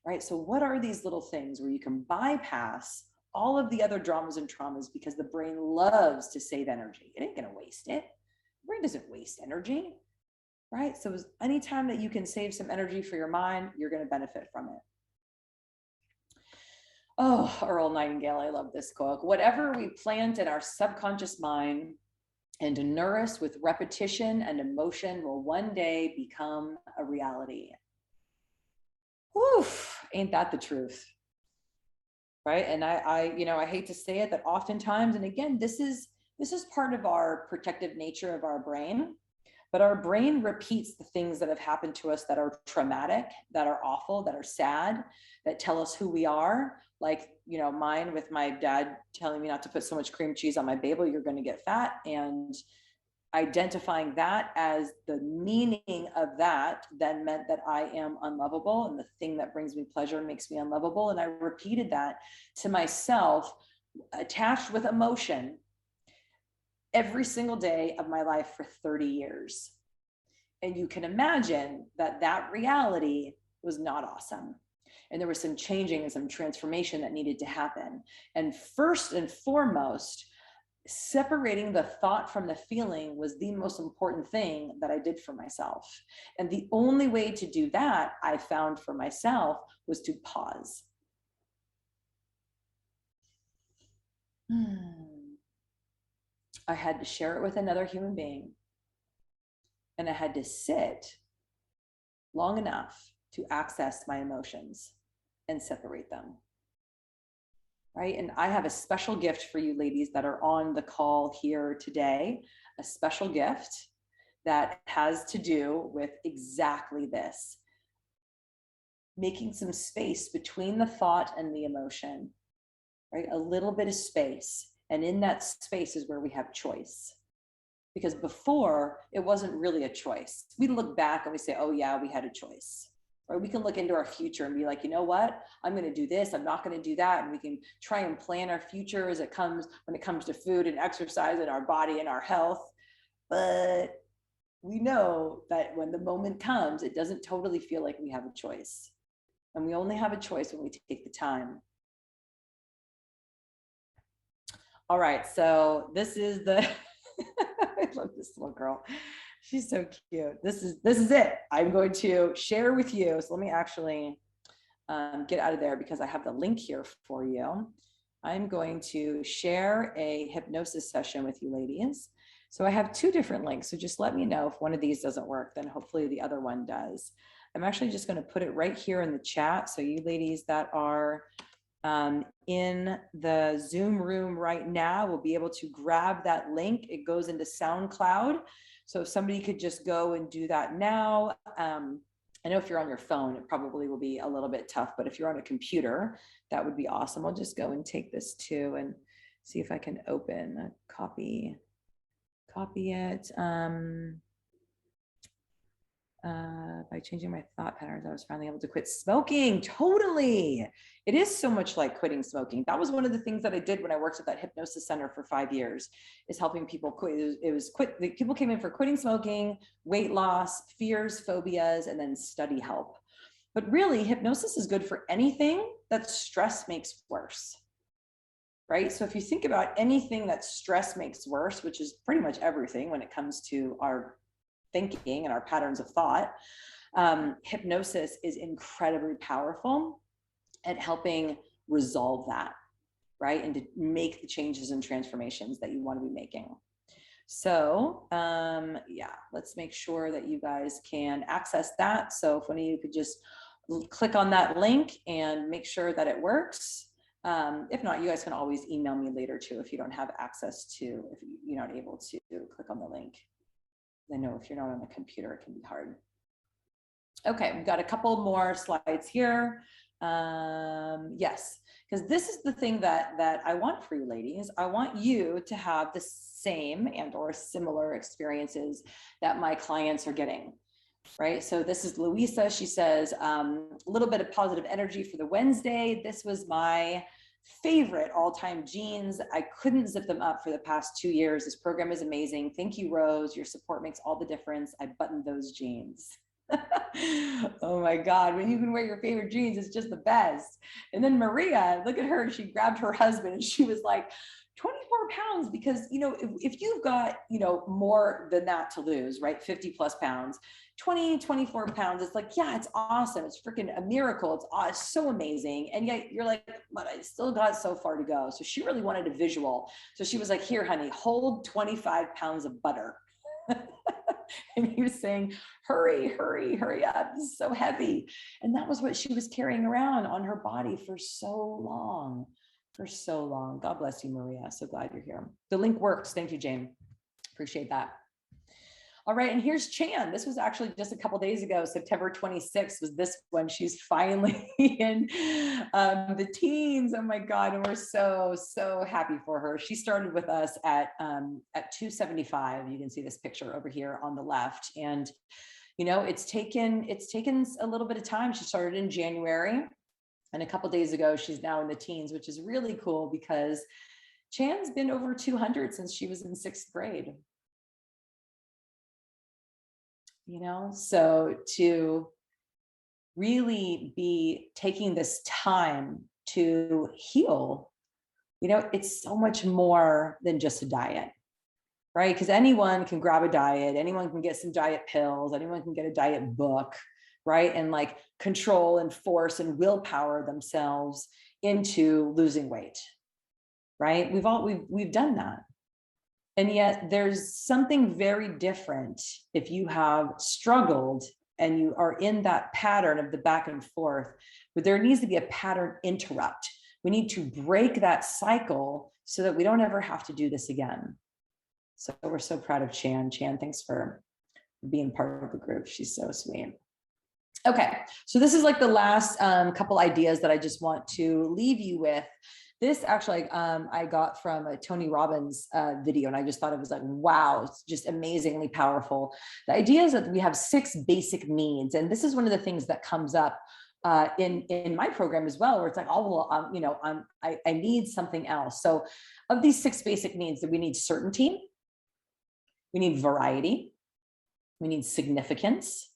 Right. So what are these little things where you can bypass all of the other dramas and traumas, because the brain loves to save energy. It ain't going to waste it. The brain doesn't waste energy. Right. So anytime that you can save some energy for your mind, you're going to benefit from it. Oh, Earl Nightingale, I love this quote. Whatever we plant in our subconscious mind and nourish with repetition and emotion will one day become a reality. Oof, ain't that the truth? Right? And I hate to say it, that oftentimes, and again, this is part of our protective nature of our brain, but our brain repeats the things that have happened to us that are traumatic, that are awful, that are sad, that tell us who we are. Like, mine with my dad telling me not to put so much cream cheese on my bagel, you're going to get fat. And identifying that as the meaning of that then meant that I am unlovable, and the thing that brings me pleasure makes me unlovable. And I repeated that to myself, attached with emotion, every single day of my life for 30 years. And you can imagine that reality was not awesome. And there was some changing and some transformation that needed to happen. And first and foremost, separating the thought from the feeling was the most important thing that I did for myself. And the only way to do that, I found for myself, was to pause. I had to share it with another human being. And I had to sit long enough to access my emotions and separate them. Right? And I have a special gift for you ladies that are on the call here today, a special gift that has to do with exactly this. Making some space between the thought and the emotion, right? A little bit of space. And in that space is where we have choice. Because before, it wasn't really a choice. We look back and we say, oh yeah, we had a choice. Or we can look into our future and be like, you know what, I'm going to do this, I'm not going to do that. And we can try and plan our future when it comes to food and exercise and our body and our health. But we know that when the moment comes, it doesn't totally feel like we have a choice. And we only have a choice when we take the time. All right, so this is the, I love this little girl. She's so cute. This is it. I'm going to share with you. So let me actually get out of there because I have the link here for you. I'm going to share a hypnosis session with you ladies. So I have 2 different links. So just let me know if one of these doesn't work, then hopefully the other one does. I'm actually just going to put it right here in the chat. So you ladies that are in the Zoom room right now will be able to grab that link. It goes into SoundCloud. So if somebody could just go and do that now. I know if you're on your phone, it probably will be a little bit tough, but if you're on a computer, that would be awesome. I'll just go and take this too and see if I can open a copy it. By changing my thought patterns, I was finally able to quit smoking. Totally. It is so much like quitting smoking. That was one of the things that I did when I worked at that hypnosis center for 5 years, is helping people quit. People came in for quitting smoking, weight loss, fears, phobias, and then study help. But really, hypnosis is good for anything that stress makes worse. Right? So if you think about anything that stress makes worse, which is pretty much everything when it comes to our thinking and our patterns of thought, hypnosis is incredibly powerful at helping resolve that, right? And to make the changes and transformations that you want to be making. So yeah, let's make sure that you guys can access that. So if one of you could just click on that link and make sure that it works. If not, you guys can always email me later too if you don't have access to, if you're not able to click on the link. I know if you're not on a computer, it can be hard. Okay, we've got a couple more slides here. Yes, because this is the thing that I want for you ladies. I want you to have the same and or similar experiences that my clients are getting. Right, so this is Louisa. She says, a little bit of positive energy for the Wednesday. This was my favorite all-time jeans. I couldn't zip them up for the past 2 years. This program is amazing. Thank you, Rose. Your support makes all the difference. I buttoned those jeans. Oh my God, when you can wear your favorite jeans, it's just the best. And then Maria, look at her. She grabbed her husband and she was like, 24 pounds, because, you know, if you've got, you know, more than that to lose, right? 50 plus pounds, 24 pounds, it's like, yeah, it's awesome. It's freaking a miracle. It's so amazing. And yet you're like, but I still got so far to go. So she really wanted a visual. So she was like, here, honey, hold 25 pounds of butter. And he was saying, hurry, hurry, hurry up. This is so heavy. And that was what she was carrying around on her body for so long. For so long. God bless you, Maria. So glad you're here. The link works. Thank you, Jane. Appreciate that. All right, and here's Chan. This was actually just a couple days ago. September 26th was this one. She's finally in the teens. Oh my God, and we're so happy for her. She started with us at 275. You can see this picture over here on the left, and you know it's taken a little bit of time. She started in January. And a couple days ago, she's now in the teens, which is really cool because Chan's been over 200 since she was in 6th grade. You know, so to really be taking this time to heal, you know, it's so much more than just a diet, right? Because anyone can grab a diet, anyone can get some diet pills, anyone can get a diet book, right? And like control and force and willpower themselves into losing weight, right? We've done that. And yet there's something very different if you have struggled and you are in that pattern of the back and forth, but there needs to be a pattern interrupt. We need to break that cycle so that we don't ever have to do this again. So we're so proud of Chan. Chan, thanks for being part of the group. She's so sweet. Okay, so this is like the last couple ideas that I just want to leave you with. This actually, I got from a Tony Robbins video, and I just thought it was like, wow, it's just amazingly powerful. The idea is that we have 6 basic needs, and this is one of the things that comes up in my program as well, where it's like, oh, well, you know, I need something else. So of these 6 basic needs, that we need certainty, we need variety, we need significance,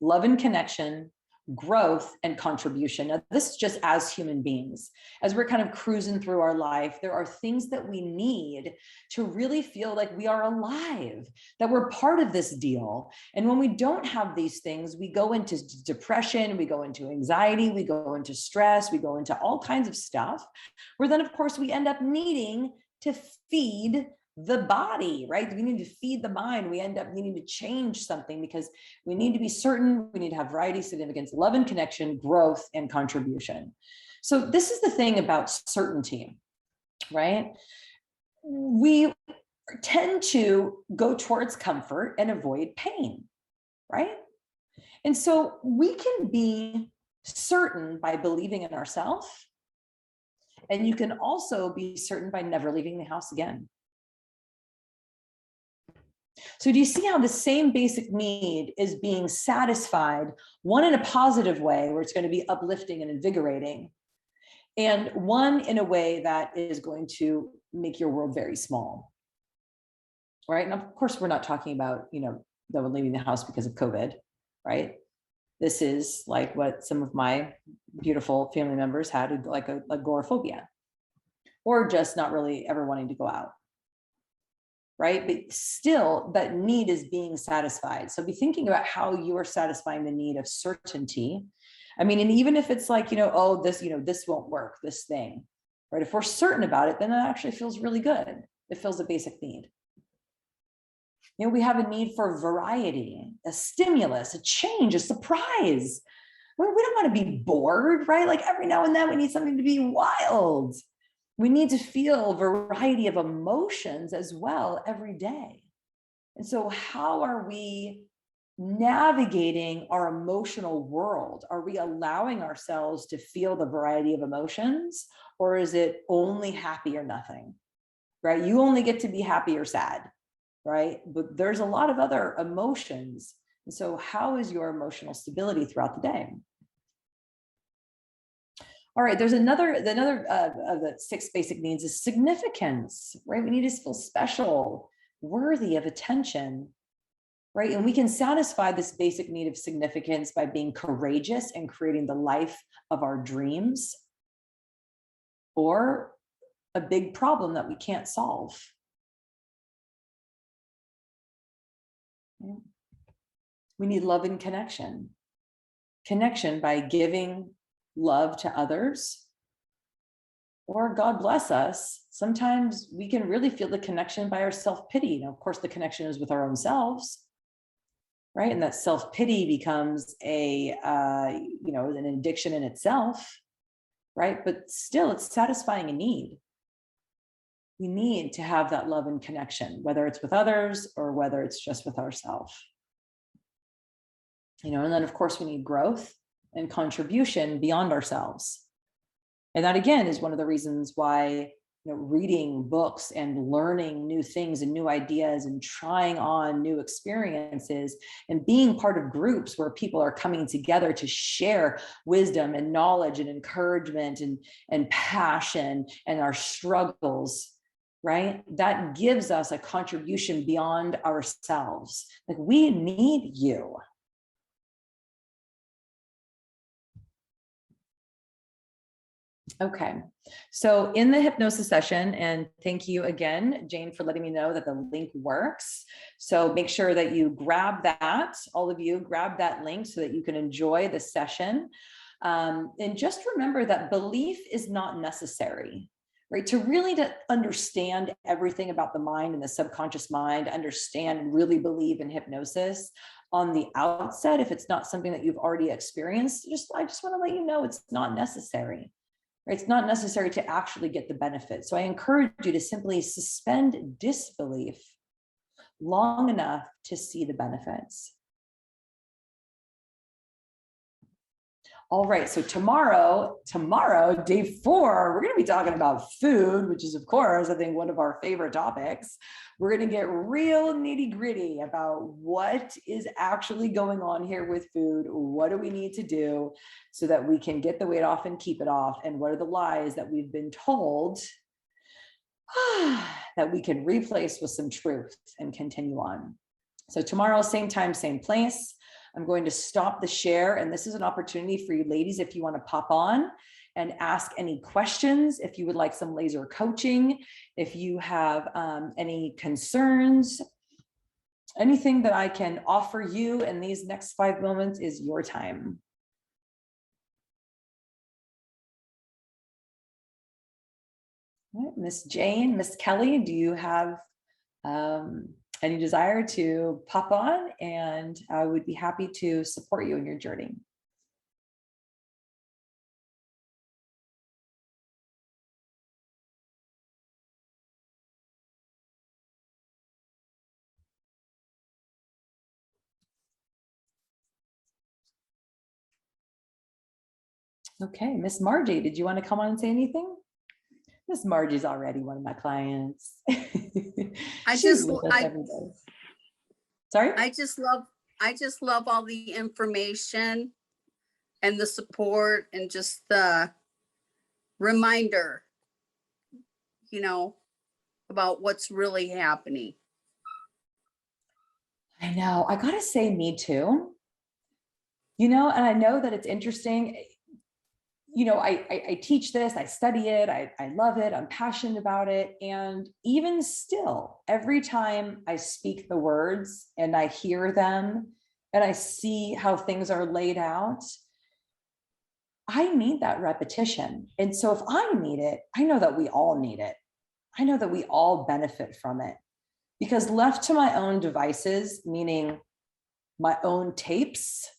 love and connection, growth, and contribution. Now, this is just as human beings. As we're kind of cruising through our life, there are things that we need to really feel like we are alive, that we're part of this deal. And when we don't have these things, we go into depression, we go into anxiety, we go into stress, we go into all kinds of stuff, where then, of course, we end up needing to feed the body, right? We need to feed the mind. We end up needing to change something because we need to be certain, we need to have variety, significance, love and connection, growth, and contribution. So this is the thing about certainty, right? We tend to go towards comfort and avoid pain, right? And so we can be certain by believing in ourselves, and you can also be certain by never leaving the house again. So do you see how the same basic need is being satisfied, one in a positive way, where it's going to be uplifting and invigorating, and one in a way that is going to make your world very small, right? And of course, we're not talking about, you know, that we're leaving the house because of COVID, right? This is like what some of my beautiful family members had, like agoraphobia, or just not really ever wanting to go out. Right? But still, that need is being satisfied. So be thinking about how you are satisfying the need of certainty. I mean, and even if it's like, you know, oh, this, you know, this won't work, this thing, right? If we're certain about it, then it actually feels really good. It fills a basic need. You know, we have a need for variety, a stimulus, a change, a surprise. We don't want to be bored, right? Like every now and then we need something to be wild. We need to feel a variety of emotions as well every day. And so how are we navigating our emotional world? Are we allowing ourselves to feel the variety of emotions, or is it only happy or nothing, right? You only get to be happy or sad, right? But there's a lot of other emotions. And so how is your emotional stability throughout the day? All right, there's another of the 6 basic needs is significance, right? We need to feel special, worthy of attention, right? And we can satisfy this basic need of significance by being courageous and creating the life of our dreams, or a big problem that we can't solve. We need love and connection. Connection by giving love to others, or God bless us, sometimes we can really feel the connection by our self-pity. Now, of course, the connection is with our own selves, right? And that self-pity becomes a, you know, an addiction in itself, right? But still, it's satisfying a need. We need to have that love and connection, whether it's with others or whether it's just with ourselves. You know, and then of course we need growth and contribution beyond ourselves. And that again is one of the reasons why, you know, reading books and learning new things and new ideas and trying on new experiences and being part of groups where people are coming together to share wisdom and knowledge and encouragement and passion and our struggles, right? That gives us a contribution beyond ourselves. Like, we need you. Okay, so in the hypnosis session, and thank you again, Jane, for letting me know that the link works. So make sure that you grab that, all of you grab that link so that you can enjoy the session. And just remember that belief is not necessary, right? To really understand everything about the mind and the subconscious mind, understand, really believe in hypnosis on the outset, if it's not something that you've already experienced, I just want to let you know it's not necessary. It's not necessary to actually get the benefit. So I encourage you to simply suspend disbelief long enough to see the benefits. All right, so tomorrow, day 4, we're going to be talking about food, which is, of course, I think one of our favorite topics. We're going to get real nitty gritty about what is actually going on here with food. What do we need to do so that we can get the weight off and keep it off? And what are the lies that we've been told that we can replace with some truth and continue on? So tomorrow, same time, same place. I'm going to stop the share, and this is an opportunity for you ladies if you want to pop on and ask any questions, if you would like some laser coaching, if you have any concerns, anything that I can offer you in these next 5 moments is your time. All right, Miss Jane, Miss Kelly, do you have any desire to pop on? And I would be happy to support you in your journey. Okay, Miss Margie, did you want to come on and say anything? Miss Margie's already one of my clients. Sorry? I just love all the information and the support and just the reminder, you know, about what's really happening. I know, I gotta say, me too. You know, and I know that it's interesting. You know, I teach this, I study it, I love it, I'm passionate about it. And even still, every time I speak the words and I hear them and I see how things are laid out, I need that repetition. And so if I need it, I know that we all need it. I know that we all benefit from it, because left to my own devices, meaning my own tapes,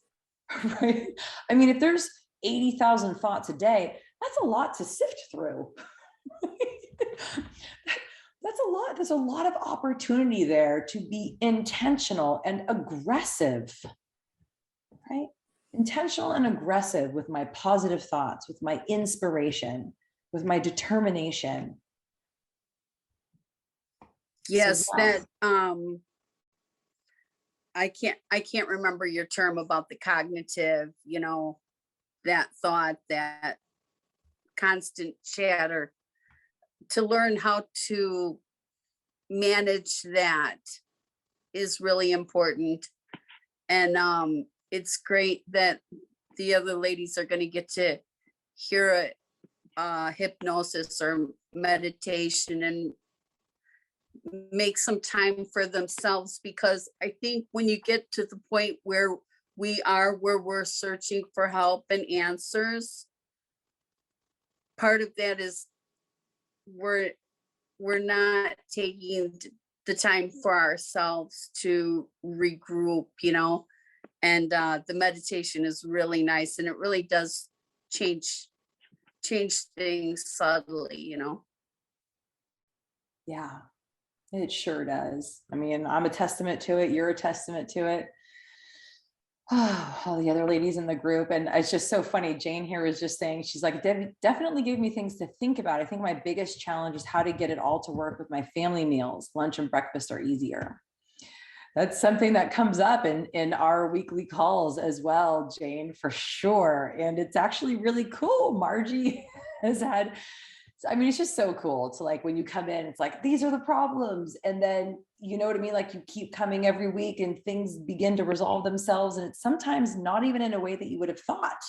right? I mean, if there's 80,000 thoughts a day, that's a lot to sift through. That's a lot. There's a lot of opportunity there to be intentional and aggressive, right? Intentional and aggressive with my positive thoughts, with my inspiration, with my determination. Yes, so, yeah. That I can't remember your term about the cognitive, you know, that thought, that constant chatter. To learn how to manage that is really important. And it's great that the other ladies are going to get to hear a hypnosis or meditation and make some time for themselves, because I think when you get to the point where we're searching for help and answers, part of that is we're not taking the time for ourselves to regroup, you know. And the meditation is really nice, and it really does change things subtly, you know. Yeah, it sure does. I mean, I'm a testament to it. You're a testament to it. Oh, all the other ladies in the group. And it's just so funny. Jane here is just saying, she's like, definitely gave me things to think about. I think my biggest challenge is how to get it all to work with my family meals. Lunch and breakfast are easier. That's something that comes up in our weekly calls as well, Jane, for sure. And it's actually really cool. Margie has had, I mean, it's just so cool to, like, when you come in, it's like, these are the problems. And then, you know what I mean? Like, you keep coming every week and things begin to resolve themselves. And it's sometimes not even in a way that you would have thought,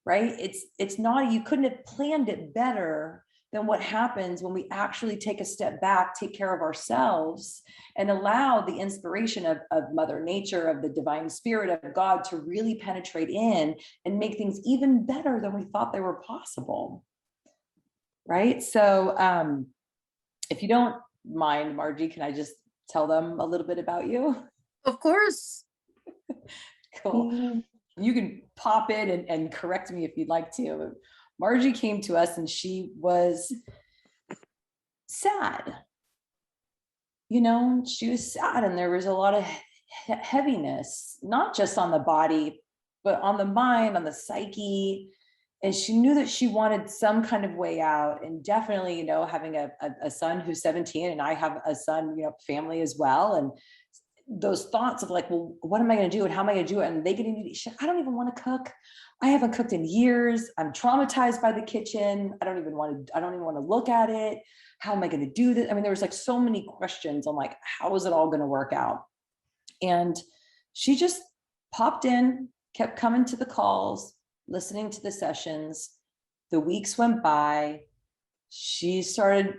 right? It's not, you couldn't have planned it better than what happens when we actually take a step back, take care of ourselves, and allow the inspiration of Mother Nature, of the divine spirit of God to really penetrate in and make things even better than we thought they were possible. Right? So if you don't mind, Margie, can I just tell them a little bit about you? Of course. Cool. You can pop in and correct me if you'd like to. Margie came to us and she was sad. You know, she was sad, and there was a lot of heaviness, not just on the body, but on the mind, on the psyche. And she knew that she wanted some kind of way out. And definitely, having a son who's 17, and I have a son, family as well. And those thoughts of like, well, what am I going to do? And how am I going to do it? And they get into, I don't even want to cook. I haven't cooked in years. I'm traumatized by the kitchen. I don't even want to look at it. How am I going to do this? I mean, there was like so many questions on like, how is it all going to work out? And she just popped in, kept coming to the calls, listening to the sessions. The weeks went by. She started,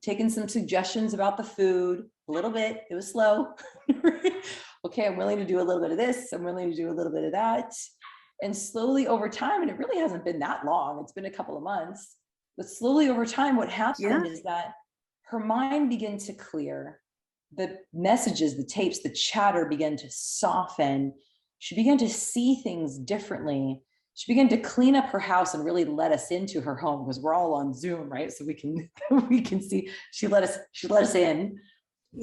taking some suggestions about the food a little bit. It was slow. Okay, I'm willing to do a little bit of this. I'm willing to do a little bit of that. And slowly over time, and it really hasn't been that long, it's been a couple of months, but slowly over time, what happened is that her mind began to clear. The messages, the tapes, the chatter began to soften. She began to see things differently. She began to clean up her house and really let us into her home, because we're all on Zoom, right? So we can see, she let us in,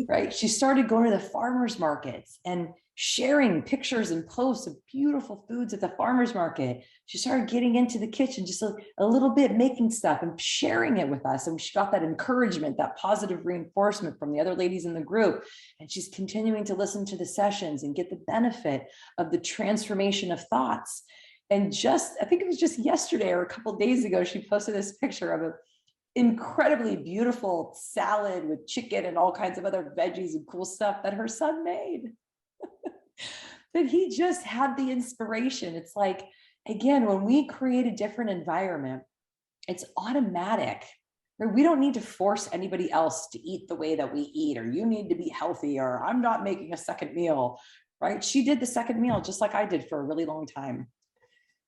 right? She started going to the farmers markets and sharing pictures and posts of beautiful foods at the farmers market. She started getting into the kitchen, just a little bit, making stuff and sharing it with us. And she got that encouragement, that positive reinforcement from the other ladies in the group. And she's continuing to listen to the sessions and get the benefit of the transformation of thoughts. And I think it was just yesterday or a couple of days ago, she posted this picture of an incredibly beautiful salad with chicken and all kinds of other veggies and cool stuff that her son made. That he just had the inspiration. It's like, again, when we create a different environment, it's automatic. We don't need to force anybody else to eat the way that we eat, or you need to be healthy, or I'm not making a second meal, right? She did the second meal just like I did for a really long time,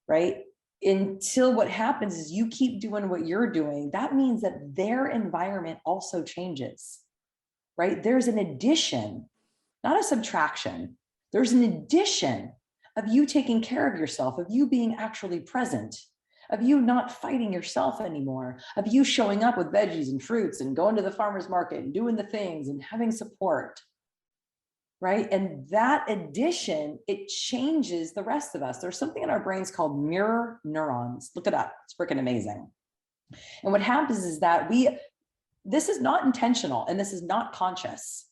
right? Until what happens is you keep doing what you're doing. That means that their environment also changes, right? There's an addition, not a subtraction. There's an addition of you taking care of yourself, of you being actually present, of you not fighting yourself anymore, of you showing up with veggies and fruits and going to the farmer's market and doing the things and having support, right? And that addition, it changes the rest of us. There's something in our brains called mirror neurons. Look it up. It's freaking amazing. And what happens is that this is not intentional and this is not conscious.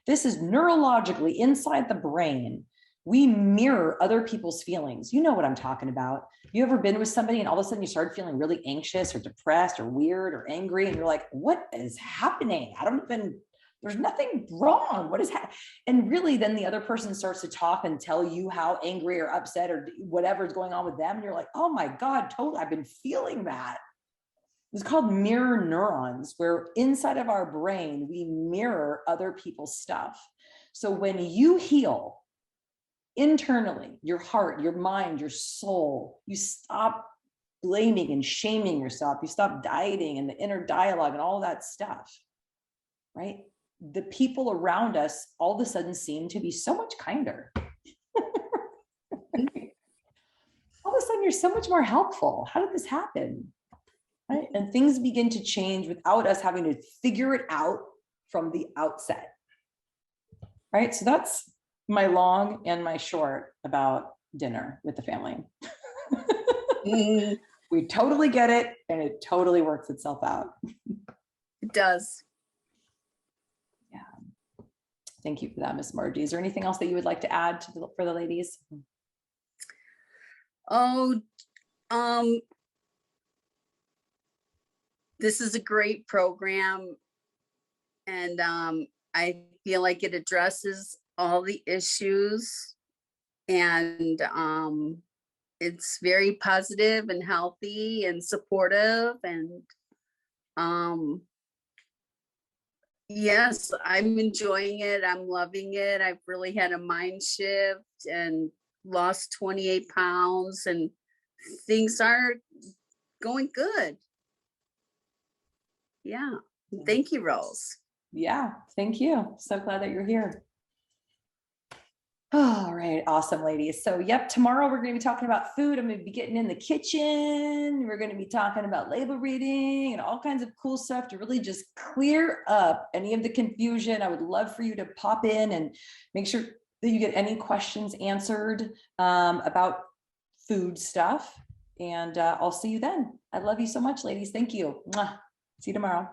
This is neurologically inside the brain. We mirror other people's feelings. You know what I'm talking about. You ever been with somebody and all of a sudden you started feeling really anxious or depressed or weird or angry, and you're like, what is happening? There's nothing wrong. What is happening? And really then the other person starts to talk and tell you how angry or upset or whatever's going on with them. And you're like, oh my God, totally. I've been feeling that. It's called mirror neurons, where inside of our brain, we mirror other people's stuff. So when you heal internally, your heart, your mind, your soul, you stop blaming and shaming yourself. You stop dieting and the inner dialogue and all that stuff, right? The people around us all of a sudden seem to be so much kinder. All of a sudden, you're so much more helpful. How did this happen? Right? And things begin to change without us having to figure it out from the outset. Right? So that's my long and my short about dinner with the family. We totally get it, and it totally works itself out. It does. Yeah. Thank you for that, Miss Margie. Is there anything else that you would like to add for the ladies? Oh, this is a great program, and I feel like it addresses all the issues, and it's very positive and healthy and supportive, and yes, I'm enjoying it. I'm loving it. I've really had a mind shift and lost 28 pounds, and things are going good. Yeah. Thank you, Rose. Yeah, thank you. So glad that you're here. All right, awesome, ladies. So, yep, tomorrow we're going to be talking about food. I'm going to be getting in the kitchen. We're going to be talking about label reading and all kinds of cool stuff to really just clear up any of the confusion. I would love for you to pop in and make sure that you get any questions answered about food stuff. And I'll see you then. I love you so much, ladies. Thank you. Mwah. See you tomorrow.